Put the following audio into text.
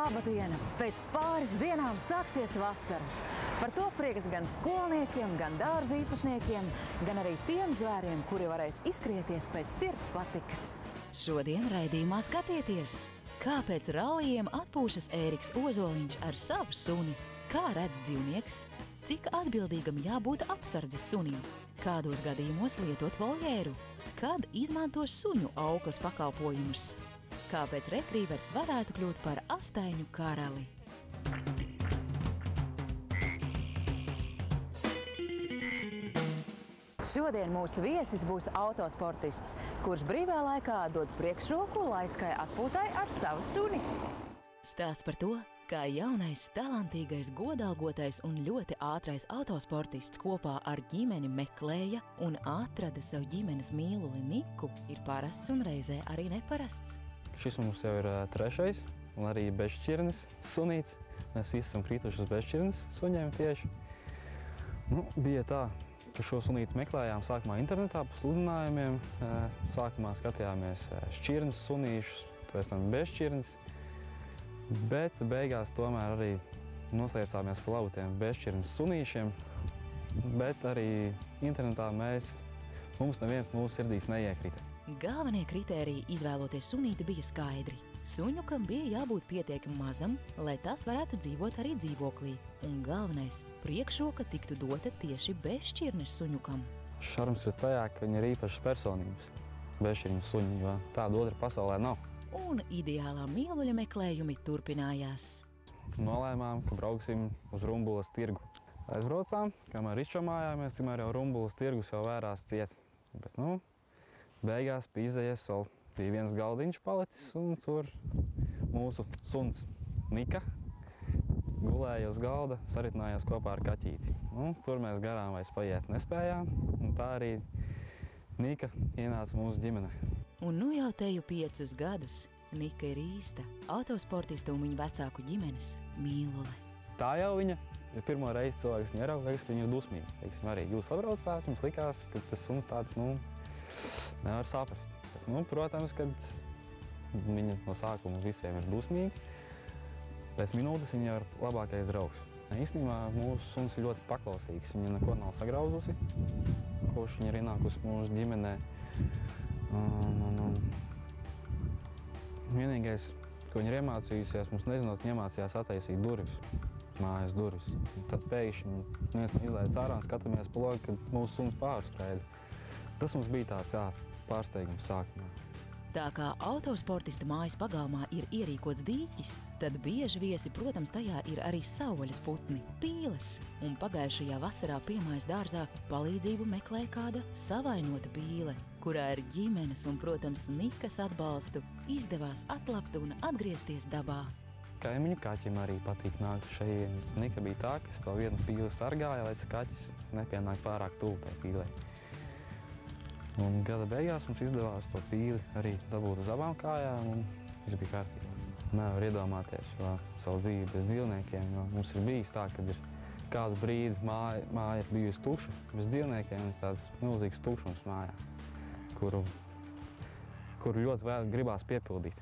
Laba diena! Pēc pāris dienām sāksies vasara. Par to prieks gan skolniekiem, gan dārza īpašniekiem, gan arī tiem zvēriem, kuri varēs izkrieties pēc sirds patikas. Šodien raidījumā skatieties, kā pēc rallijiem atpūšas Ēriks Ozoliņš ar savu suni, kā redz dzīvnieks, cik atbildīgam jābūt apsardzes sunim, kādos gadījumos lietot voljēru, kad izmantos suņu auklas pakalpojumus, kāpēc retrīvers varētu kļūt par astaiņu karali. Šodien mūsu viesis būs autosportists, kurš brīvā laikā dod priekšroku laiskai atpūtai ar savu suni. Stāsts par to, kā jaunais, talantīgais, godalgotais un ļoti ātrais autosportists kopā ar ģimeni meklēja un atrada savu ģimenes mīluli Niku, ir parasts un reizē arī neparasts. Šis mums jau ir trešais un arī bezšķirnes sunīts. Mēs visi esam krītuši uz bezšķirnes suņiem tieši. Bija tā, ka šo sunīti meklējām sākumā internetā pa sludinājumiem. Sākumā skatījāmies šķirnes sunīšus, pēc tam bezšķirnes. Bet beigās tomēr arī noslēdzāmies pa labu tiem bezšķirnes sunīšiem. Bet arī internetā mums neviens mūsu sirdīs neiekrita. Galvenie kritēriji izvēloties sunīti bija skaidri. Suņukam bija jābūt pietiekami mazam, lai tas varētu dzīvot arī dzīvoklī. Un galvenais, priekšroka tiktu dota tieši bezšķirnes suņukam. Šarms ir tajā, ka viņi ir īpašas personības. Bezšķirnes suņi, jo tāda otra pasaulē nav. Un ideālā mīluļa meklējumi turpinājās. Nolēmām, ka brauksim uz Rumbulas tirgu. Aizbraucām, kamēr izčamājāmies, tikmēr jau Rumbulas tirgus jau vērās ciet. Bet, beigās pie izējas vēl bija viens galdiņš palicis, un tur mūsu suns Nika gulēja uz galda, saritinājās kopā ar kaķīti. Tur mēs garām vairs paiet nespējām, un tā arī Nika ienāca mūsu ģimenē. Un jau teju 5 gadus Nika ir īsta autosportista un viņa vecāku ģimenes mīlule. Tā jau viņa, ja pirmo reizi cilvēks viņu ierauga, liekas, ka viņa ir dusmīga. Teiksim, arī jūs sabraucāt, jums likās, ka tas suns tāds, nevar saprast. Bet, protams, kad viņa no sākuma visiem ir dusmīga, pēc minūtes viņa ir labākais draugs. Īstenībā mūsu suns ir ļoti paklausīgs, viņa neko nav sagrauzusi, kopš viņa ir ienākusi mūsu ģimenē. Vienīgais, ko viņa ir iemācījusies, mums nezinot, viņa iemācījās attaisīt durvis, mājas durvis. Tad pēkšņi viens izlaiž ārā un skatāmies pa logu, kad mūsu suns pārskraida. Tas mums bija tāds pārsteigums sākumā. Tā kā autosportista mājas pagalmā ir ierīkots dīķis, tad bieži viesi, protams, tajā ir arī savvaļas putni, pīles. Un pagājušajā vasarā piemājas dārzā palīdzību meklēja kāda savainota pīle, kurā ar ģimenes un, protams, Nikas atbalstu izdevās atlapt un atgriezties dabā. Kaimiņu kaķim arī patīk nākt šeit. Nika bija tā, kas to vienu pīli sargāja, lai tas kaķis nepienāk pārāk tuvu tai pīlei. Un gada beigās mums izdevās to pīli arī dabūt uz abām kājām, un viss bija kārtībā. Nevar iedomāties savu dzīvi bez dzīvniekiem, jo mums ir bijis tā, kad ir kādu brīdi māja ir bijusi tukša, bez dzīvniekiem ir tāds milzīgs tukšums mājā, kuru ļoti vēl gribās piepildīt.